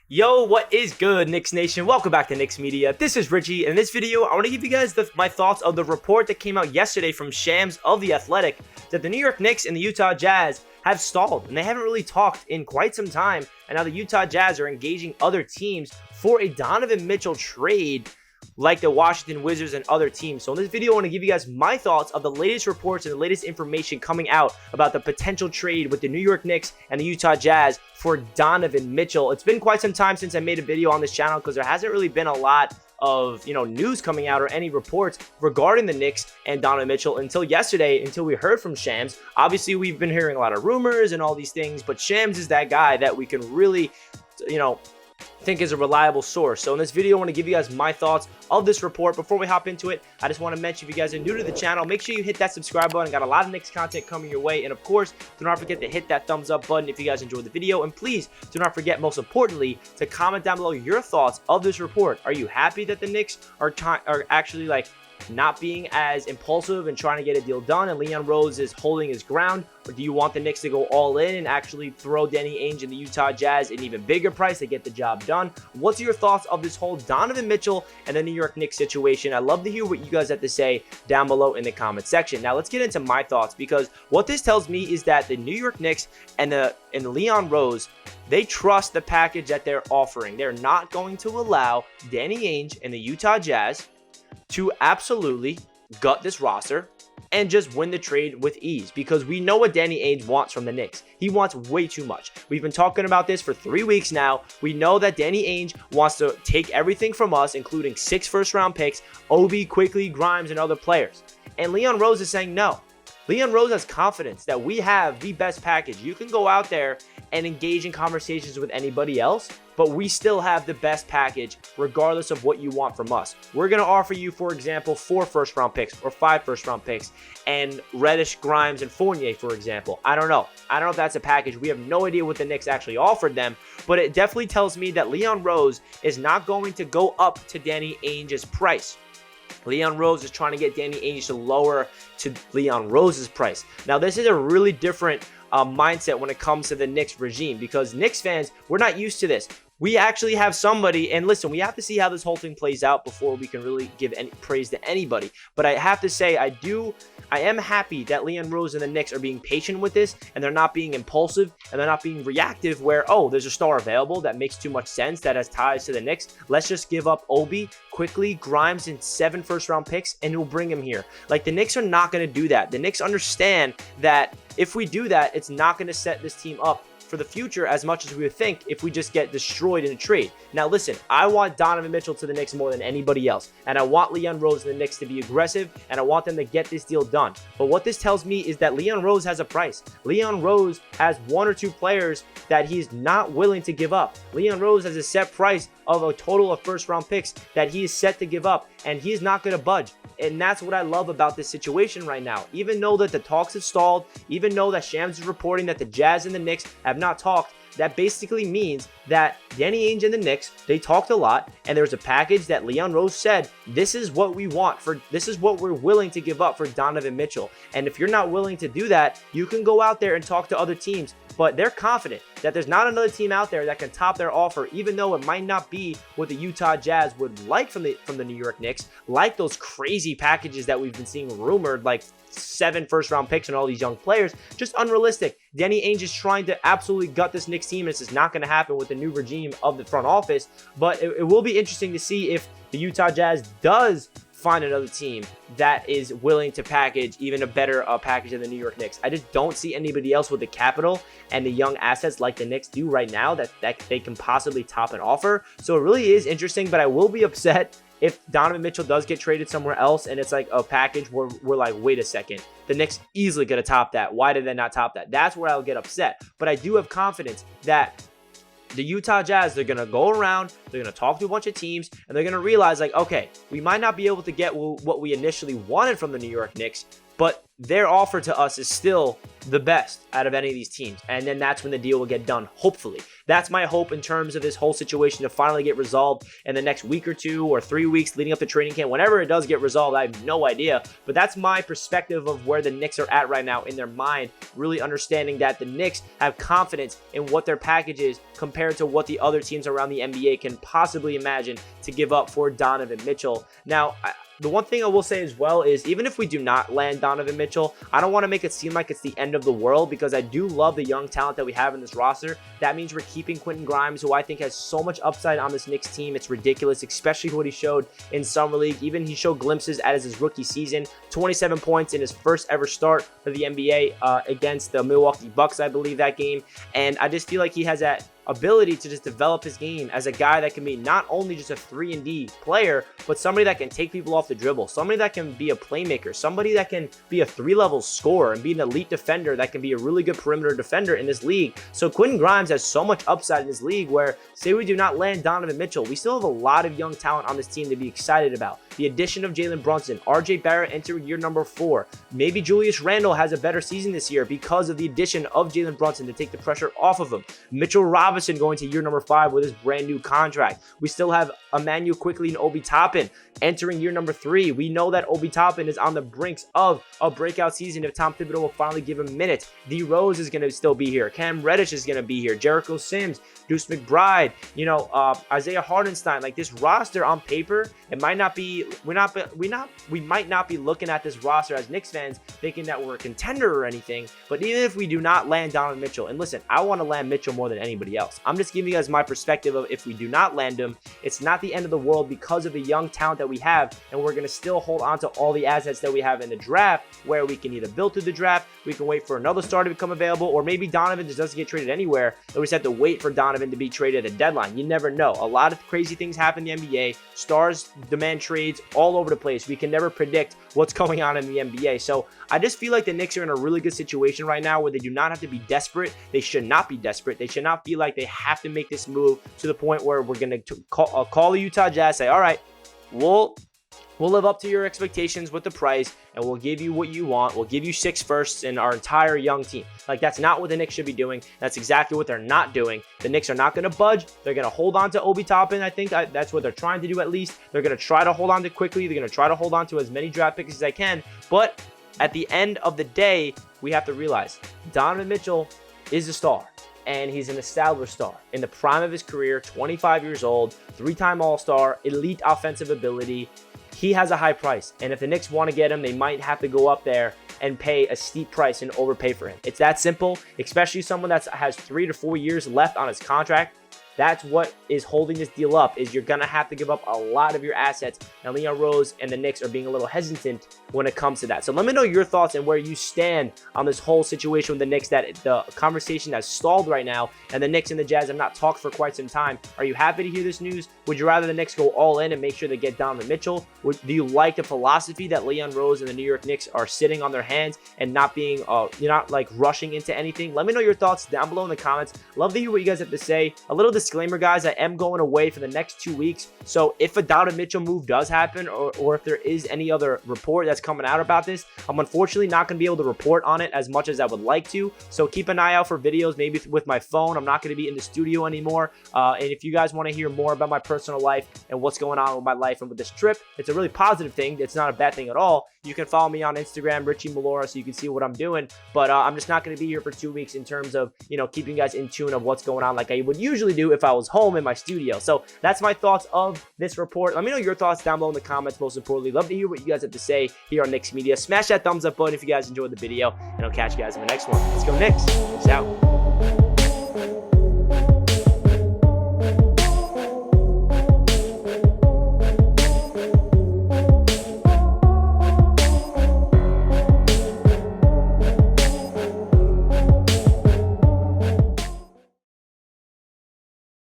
Yo, what is good, Knicks Nation? Welcome back to Knicks Media. This is Richie, and in this video, I want to give you guys my thoughts of the report that came out yesterday from Shams of The Athletic that the New York Knicks and the Utah Jazz have stalled, and they haven't really talked in quite some time, and now the Utah Jazz are engaging other teams for a Donovan Mitchell trade like the Washington Wizards and other teams. So in this video, I want to give you guys my thoughts of the latest reports and the latest information coming out about the potential trade with the New York Knicks and the Utah Jazz for Donovan Mitchell. It's been quite some time since I made a video on this channel because there hasn't really been a lot of news coming out or any reports regarding the Knicks and Donovan Mitchell until yesterday, until we heard from Shams. Obviously, we've been hearing a lot of rumors and all these things, but Shams is that guy that we can really, think is a reliable source. So in this video, I want to give you guys my thoughts of this report. Before we hop into it, I just want to mention, if you guys are new to the channel, make sure you hit that subscribe button. Got a lot of Knicks content coming your way, and of course, do not forget to hit that thumbs up button if you guys enjoyed the video, and please do not forget, most importantly, to comment down below your thoughts of this report. Are you happy that the Knicks are actually not being as impulsive and trying to get a deal done, and Leon Rose is holding his ground? Or do you want the Knicks to go all in and actually throw Danny Ainge and the Utah Jazz an even bigger price to get the job done? What's your thoughts of this whole Donovan Mitchell and the New York Knicks situation? I'd love to hear what you guys have to say down below in the comment section. Now let's get into my thoughts, because what this tells me is that the New York Knicks and the Leon Rose, they trust the package that they're offering. They're not going to allow Danny Ainge and the Utah Jazz to absolutely gut this roster and just win the trade with ease, because we know what Danny Ainge wants from the Knicks. He wants way too much. We've been talking about this for 3 weeks now. We know that Danny Ainge wants to take everything from us, including 6 first-round picks, Obi, Quickly, Grimes, and other players. And Leon Rose is saying no. Leon Rose has confidence that we have the best package. You can go out there and engage in conversations with anybody else, but we still have the best package regardless of what you want from us. We're going to offer you, for example, 4 first-round picks or 5 first-round picks and Reddish, Grimes, and Fournier, for example. I don't know if that's a package. We have no idea what the Knicks actually offered them, but it definitely tells me that Leon Rose is not going to go up to Danny Ainge's price. Leon Rose is trying to get Danny Ainge to lower to Leon Rose's price. Now, this is a really different mindset when it comes to the Knicks regime, because Knicks fans, we're not used to this. We actually have somebody, and listen, we have to see how this whole thing plays out before we can really give any praise to anybody. But I have to say, I am happy that Leon Rose and the Knicks are being patient with this, and they're not being impulsive, and they're not being reactive where, oh, there's a star available that makes too much sense, that has ties to the Knicks. Let's just give up Obi, Quickly, Grimes, and 7 first-round picks, and we'll bring him here. Like, the Knicks are not going to do that. The Knicks understand that if we do that, it's not going to set this team up for the future as much as we would think if we just get destroyed in a trade. Now listen, I want Donovan Mitchell to the Knicks more than anybody else, and I want Leon Rose and the Knicks to be aggressive, and I want them to get this deal done. But what this tells me is that Leon Rose has a price. Leon Rose has 1 or 2 players that he's not willing to give up. Leon Rose has a set price of a total of first-round picks that he is set to give up, and he's not going to budge. And that's what I love about this situation right now. Even though that the talks have stalled, even though that Shams is reporting that the Jazz and the Knicks have not talked, that basically means that Danny Ainge and the Knicks, they talked a lot, and there's a package that Leon Rose said, this is what we want this is what we're willing to give up for Donovan Mitchell. And if you're not willing to do that, you can go out there and talk to other teams, but they're confident that there's not another team out there that can top their offer, even though it might not be what the Utah Jazz would like from the New York Knicks, like those crazy packages that we've been seeing rumored, like 7 first-round picks and all these young players. Just unrealistic. Danny Ainge is trying to absolutely gut this Knicks team. This is not going to happen with the new regime of the front office, but it will be interesting to see if the Utah Jazz does find another team that is willing to package even a better package than the New York Knicks. I just don't see anybody else with the capital and the young assets like the Knicks do right now that they can possibly top an offer. So it really is interesting, but I will be upset if Donovan Mitchell does get traded somewhere else and it's like a package where we're like, wait a second, the Knicks easily going to top that. Why did they not top that? That's where I'll get upset. But I do have confidence that the Utah Jazz, they're going to go around, they're going to talk to a bunch of teams, and they're going to realize, like, okay, we might not be able to get what we initially wanted from the New York Knicks, but their offer to us is still the best out of any of these teams. And then that's when the deal will get done, hopefully. That's my hope in terms of this whole situation to finally get resolved in the next week or 2 or 3 weeks leading up to training camp. Whenever it does get resolved, I have no idea. But that's my perspective of where the Knicks are at right now in their mind, really understanding that the Knicks have confidence in what their package is compared to what the other teams around the NBA can possibly imagine to give up for Donovan Mitchell. Now, the one thing I will say as well is even if we do not land Donovan Mitchell, I don't want to make it seem like it's the end of the world because I do love the young talent that we have in this roster. That means we're keeping Quentin Grimes, who I think has so much upside on this Knicks team. It's ridiculous, especially what he showed in Summer League. Even he showed glimpses as his rookie season, 27 points in his first ever start for the NBA against the Milwaukee Bucks, I believe, that game. And I just feel like he has that ability to just develop his game as a guy that can be not only just a 3-and-D player, but somebody that can take people off the dribble, somebody that can be a playmaker, somebody that can be a 3-level scorer and be an elite defender that can be a really good perimeter defender in this league. So Quentin Grimes has so much upside in this league where, say we do not land Donovan Mitchell, we still have a lot of young talent on this team to be excited about. The addition of Jalen Brunson, RJ Barrett entering year number 4. Maybe Julius Randle has a better season this year because of the addition of Jalen Brunson to take the pressure off of him. Mitchell Robinson going to year number 5 with his brand new contract. We still have Emmanuel Quickley and Obi Toppin entering year number 3. We know that Obi Toppin is on the brinks of a breakout season if Tom Thibodeau will finally give him minutes. D Rose is going to still be here. Cam Reddish is going to be here. Jericho Sims, Deuce McBride, Isaiah Hardenstein. Like, this roster on paper, it might not be. We might not be looking at this roster as Knicks fans thinking that we're a contender or anything. But even if we do not land Donovan Mitchell, and listen, I want to land Mitchell more than anybody else. I'm just giving you guys my perspective of if we do not land him, it's not the end of the world because of the young talent that we have, and we're going to still hold on to all the assets that we have in the draft, where we can either build through the draft, we can wait for another star to become available, or maybe Donovan just doesn't get traded anywhere, and we just have to wait for Donovan to be traded at the deadline. You never know. A lot of crazy things happen in the NBA. Stars demand trades all over the place. We can never predict what's going on in the NBA. So I just feel like the Knicks are in a really good situation right now where they do not have to be desperate. They should not be desperate. They should not feel like they have to make this move to the point where we're going to call the Utah Jazz, say, all right, we'll live up to your expectations with the price, and we'll give you what you want. We'll give you 6 firsts and our entire young team. Like, that's not what the Knicks should be doing. That's exactly what they're not doing. The Knicks are not going to budge. They're going to hold on to Obi Toppin. I think that's what they're trying to do at least. They're going to try to hold on to quickly. They're going to try to hold on to as many draft picks as they can. But at the end of the day, we have to realize Donovan Mitchell is a star. And he's an established star in the prime of his career, 25 years old, 3-time All-Star, elite offensive ability. He has a high price, and if the Knicks want to get him, they might have to go up there and pay a steep price and overpay for him. It's that simple, especially someone that has 3 to 4 years left on his contract. That's what is holding this deal up, is you're going to have to give up a lot of your assets. And Leon Rose and the Knicks are being a little hesitant when it comes to that. So let me know your thoughts and where you stand on this whole situation with the Knicks, that the conversation that's stalled right now, and the Knicks and the Jazz have not talked for quite some time. Are you happy to hear this news? Would you rather the Knicks go all in and make sure they get Donovan Mitchell? Do you like the philosophy that Leon Rose and the New York Knicks are sitting on their hands and not being, you're not like rushing into anything? Let me know your thoughts down below in the comments. Love to hear what you guys have to say. A little disclaimer, guys, I am going away for the next 2 weeks. So if a Donovan Mitchell move does happen, or if there is any other report that's coming out about this, I'm unfortunately not going to be able to report on it as much as I would like to. So keep an eye out for videos, maybe with my phone. I'm not going to be in the studio anymore. And if you guys want to hear more about my personal life and what's going on with my life and with this trip, it's a really positive thing. It's not a bad thing at all. You can follow me on Instagram, Richie Malora, so you can see what I'm doing. But I'm just not going to be here for 2 weeks in terms of, keeping you guys in tune of what's going on like I would usually do if I was home in my studio. So that's my thoughts of this report. Let me know your thoughts down below in the comments. Most importantly, love to hear what you guys have to say here on Knicks Media. Smash that thumbs up button if you guys enjoyed the video, and I'll catch you guys in the next one. Let's go Knicks. Peace out.